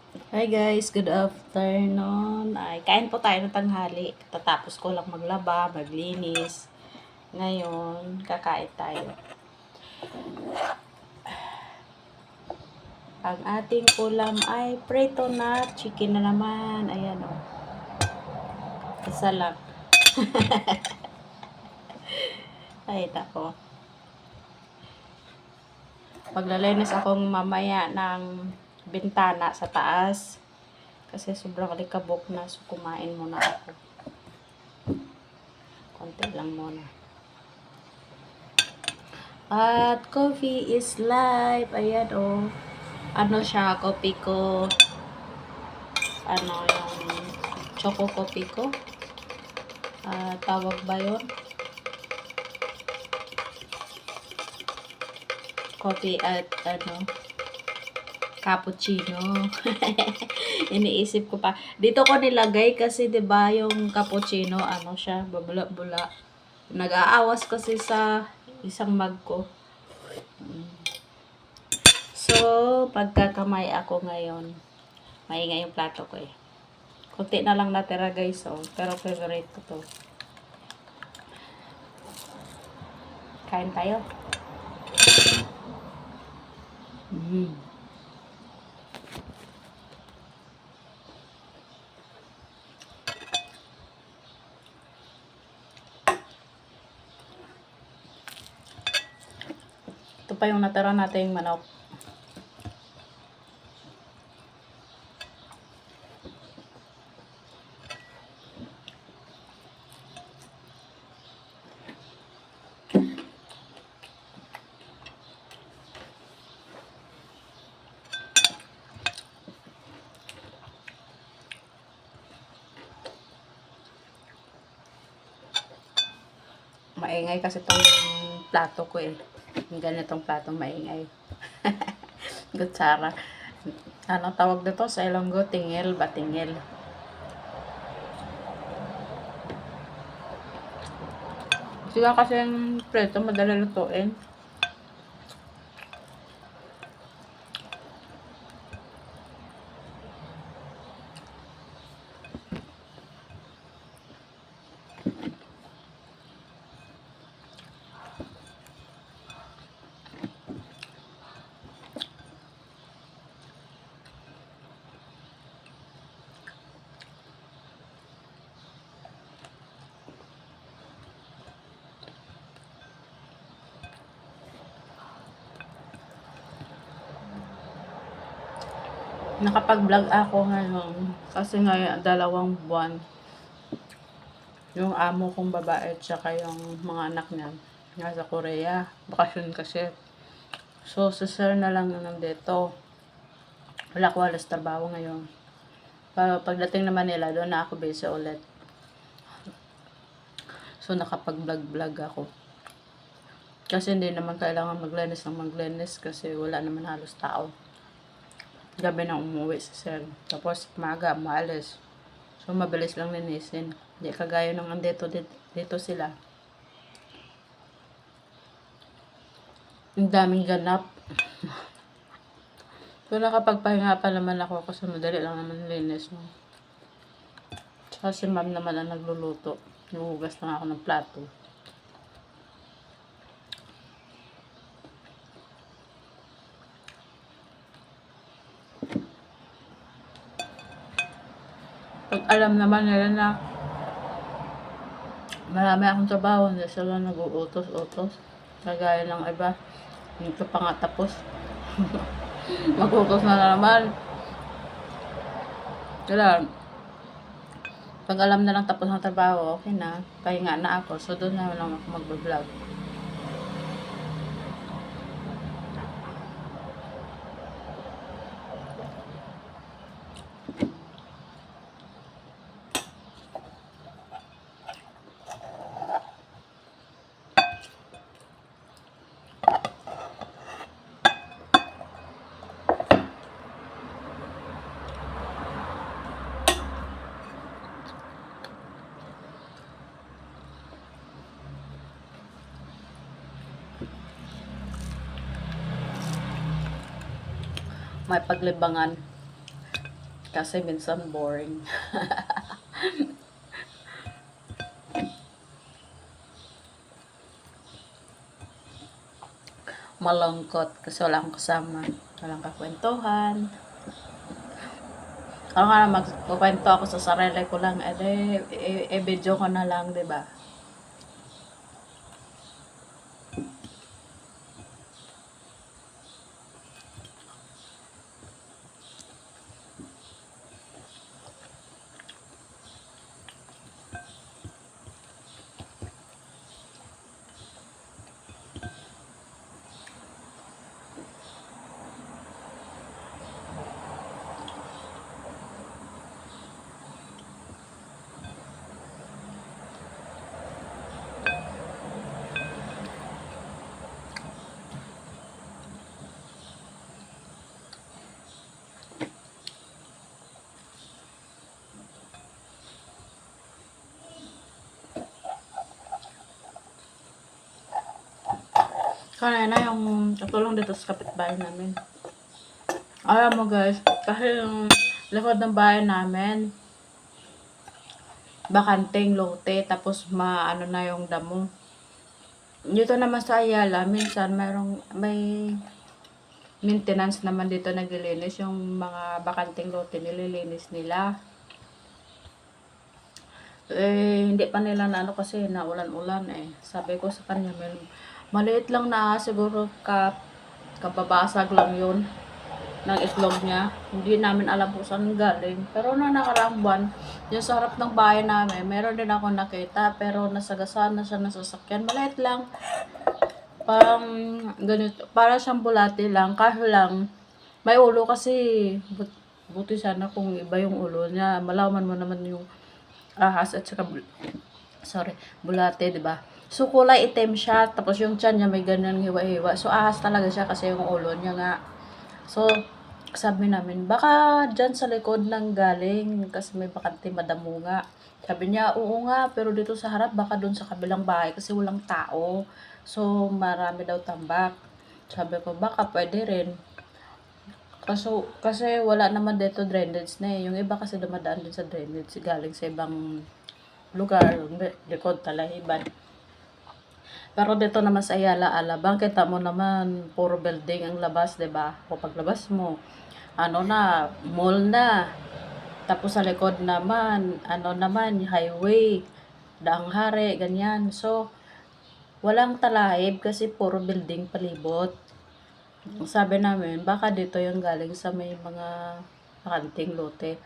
Hi guys, good afternoon. Ay, kain po tayo ng tanghali. Tatapos ko lang maglaba, maglinis. Ngayon, kakain tayo. Ang ating ulam ay prito na chicken na naman. Ayan o. Isa lang. Ay, nako. Maglalinis akong mamaya ng bintana sa taas. Kasi sobrang alikabok na. So, kumain muna ako. Konti lang muna. At coffee is life. Ayan o. Ano siya, coffee ko. Ano yung choco coffee ko. Tawag ba yun? Coffee at cappuccino. Iniisip ko pa. Dito ko nilagay kasi 'di ba yung cappuccino ano siya, babula-bula. Nag-aawas kasi sa isang mug ko. So, pagkakamay ako ngayon, maingay yung plato ko eh. Kunti na lang natira guys, oh. Pero favorite ko to. Kain tayo. Ito pa yung natira nating manok. Maingay kasi itong plato ko eh. Yung ganitong plato maingay. Kutsara. Ano tawag dito sa Ilonggo? Tingil ba? Tingil. Sila kasi yung preto madali lutuin. Nakapag-vlog ako ngayon kasi ngayon 2 buwan yung amo kong babae at saka yung mga anak niya nasa Korea. Bakasyon kasi. So, si sir na lang na nandito. Wala ko alas trabaho ngayon. Pagdating naman nila, doon na ako busy ulit. So, nakapag-vlog ako. Kasi hindi naman kailangan maglinis kasi wala naman halos tao. Gabi na umuwi si sir. Tapos, maaga, maalis. So, mabilis lang linisin. Hindi kagaya nung dito sila. Ang daming ganap. So, nakapagpahinga pa naman ako kasi madali lang naman linis mo. Tsaka si ma'am naman ang nagluluto. Nuhugas lang ako ng plato. Pag alam naman nila na marami akong trabaho, hindi sila nag-uutos-utos. Kagaya ng iba, hindi pa nga tapos. Mag-utos na naman. Kaya, pag alam na lang tapos ng trabaho, okay na. Pahinga na ako. So, doon na lang ako mag-vlog. May paglibangan. Kasi minsan boring. Malungkot kasi wala akong kasama. Walang kakwentuhan. Ako nga na magkukwento ako sa sarili ko lang, video ko na lang, 'di ba? Kanina yung katulong dito sa kapitbahay namin. Alam mo guys, kasi yung likod ng bahay namin, bakanting lote, tapos maano na yung damo. Dito naman sa Ayala, minsan may maintenance naman dito naglilinis, yung mga bakanting lote nililinis nila. Hindi pa nila na ano kasi naulan-ulan eh. Sabi ko sa kanya, maliit lang na siguro kababasag lang yun ng islog niya. Hindi namin alam kung saan galing. Pero na nakaraang buwan, yung sa harap ng bahay namin, meron din ako nakita, pero nasagasaan na siya ng sasakyan. Maliit lang. Parang ganito, para siyang bulate lang. Kaso lang, may ulo kasi. Buti sana kung iba yung ulo niya. Malaman mo naman yung ahas at saka bulate, 'di ba? So kulay itim siya, tapos yung tiyan niya may ganyan hiwa-hiwa. So ahas talaga siya kasi yung ulo niya nga. So sabi namin, baka dyan sa likod nang galing kasi may bakante madamo nga. Sabi niya, oo nga, pero dito sa harap baka doon sa kabilang bahay kasi walang tao. So marami daw tambak. Sabi ko, baka pwede rin. Kasi wala naman dito drainage na eh. Yung iba kasi dumadaan din sa drainage galing sa ibang lugar, likod Talahiban. Pero dito naman sa Ayala, Alabang, kita mo naman, puro building ang labas, 'di ba? O paglabas mo, ano na, mall na. Tapos sa likod naman, ano naman, highway, daang hari, ganyan. So, walang talahib kasi puro building palibot. Sabi namin, baka dito yung galing sa may mga kanting lote.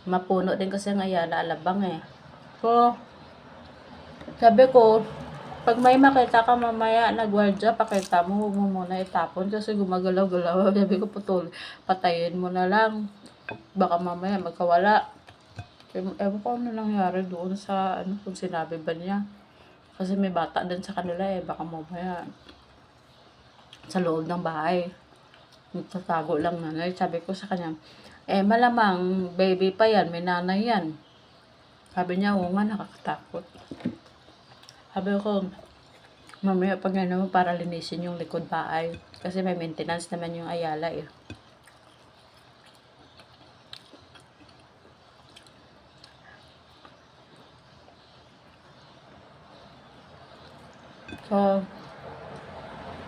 Mapuno din kasi ang Ayala, Alabang eh. So, sabi ko, pag may makita ka mamaya na gwardiya, pakita mo, huwag mo muna itapon kasi gumagalaw-galaw. Sabi ko, patayin mo na lang. Baka mamaya magkawala. Ewan ko ano nangyari doon sa, kung sinabi ba niya. Kasi may bata din sa kanila eh, baka mamaya sa loob ng bahay. Magtatago lang nanay. Sabi ko sa kanya, malamang baby pa yan, may nanay yan. Sabi niya, oo nga, nakakatakot. Sabi ko, mamaya pag ano mo para linisin yung likod bahay. Kasi may maintenance naman yung Ayala eh. So,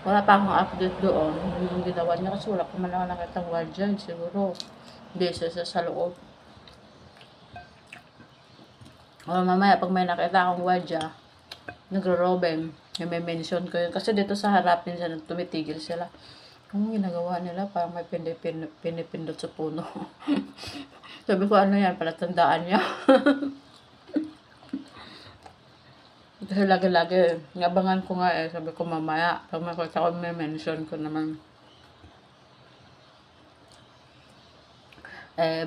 wala pa akong update doon. Yung ginawa niya kasi wala pa man ako nakitang guardian. Siguro, hindi siya sa loob. O mamaya pag may nakita akong guardia, nagro-robeng, may mention ko yun. Kasi dito sa harap minsan tumitigil sila. Anong ginagawa nila? Parang may pinipindot sa puno. Sabi ko, ano yan? Palatandaan niya. Kasi lagi-lagi, nabangan ko nga eh. Sabi ko mamaya, pag makita ko may mention ko naman.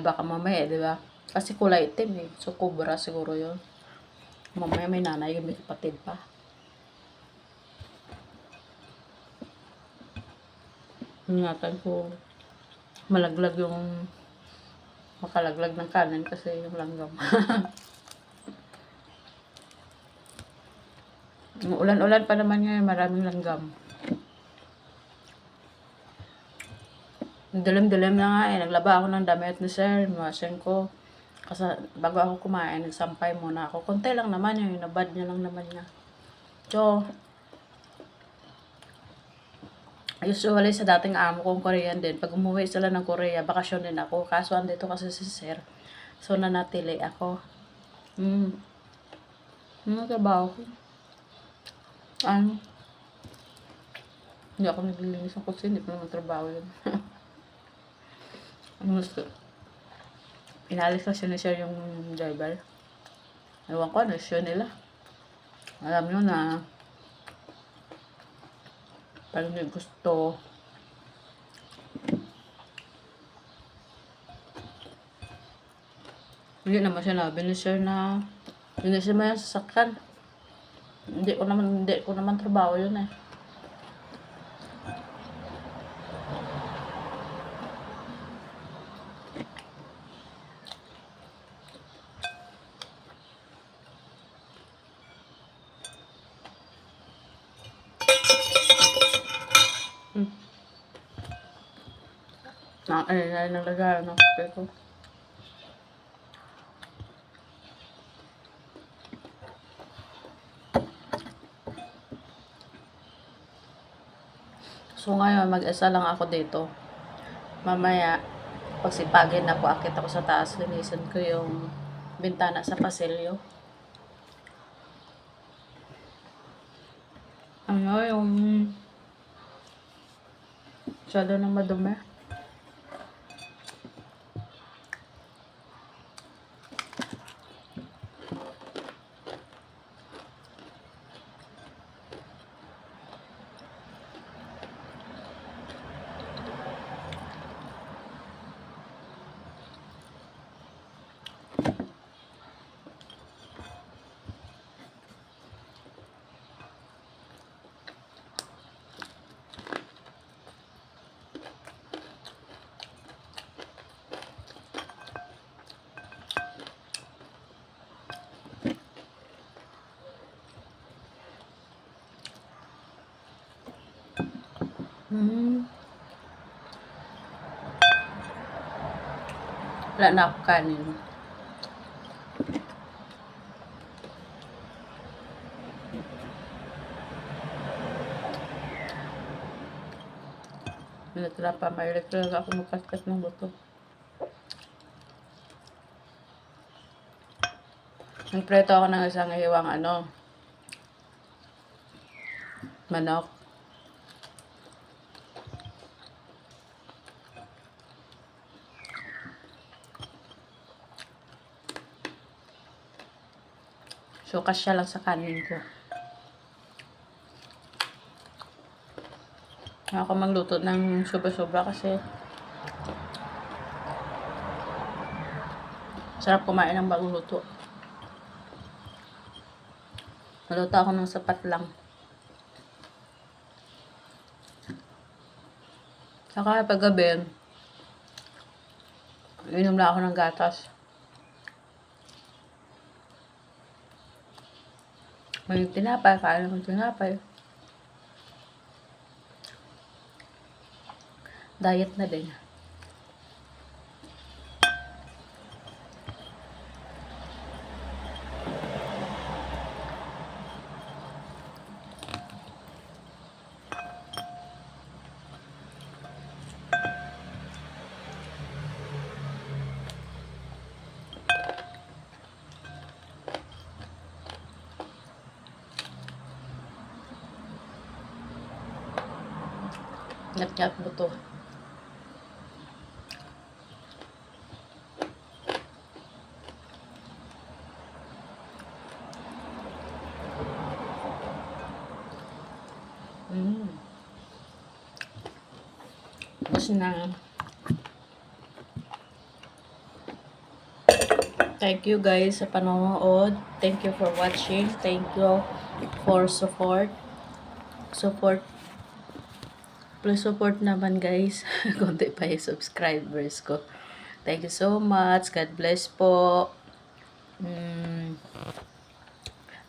Baka mamaya, di ba? Kasi kulay itim eh. So, cobra siguro yun. Mamaya may nanay, may kapatid pa. Ingatan ko, malaglag yung makalaglag ng kanan kasi yung langgam. Ulan-ulan pa naman ngayon, maraming langgam. Dilim-dilim na nga eh. Naglaba ako ng damit ni sir. Iwasan ko. Kasi bago ako kumain, nagsampay muna ako. Konti lang naman yung nabad niya lang naman niya. So, usually sa dating amo kong Korean din, pag umuwi sila ng Korea, bakasyon din ako. Kaso andito kasi si sir. So, nanatili ako. Trabaho ko. Ano? Hindi ako naglilinis ng kutsi, hindi ko naman trabaho yun. Inalis kasi ni sir yung driver. Ewan ko, ano siya nila. Alam nyo na, pag may gusto, hindi naman sinabi ni sir na linisin mo yung sasakyan. Hindi ko naman trabaho yun eh. Ay, nalagay ng kape ko. So ngayon, mag-isa lang ako dito. Mamaya, pagsipagin ako, akit ako sa taas, linisin ko yung bintana sa pasilyo. Ano, yung masyado nang madumi. Wala na ako kanin. Natira pa, may talaga ako magkaskas ng buto. Nagpreto ako ng isang hiwang manok. So, kasya lang sa kanin ko. Ako magluto ng sobra-sobra kasi sarap kumain ng bagong luto. Naluto ako ng sapat lang. Saka paggabi, inom na ako ng gatas. May tinapay, kain naman tinapay. Diet na din. Ngat-ngat buto. Tapos na. Thank you guys sa panonood. Thank you for watching. Thank you for support. Please support naman guys. Konti pa yung subscribers ko. Thank you so much. God bless po.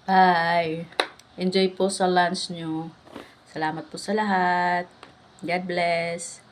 Bye. Enjoy po sa lunch nyo. Salamat po sa lahat. God bless.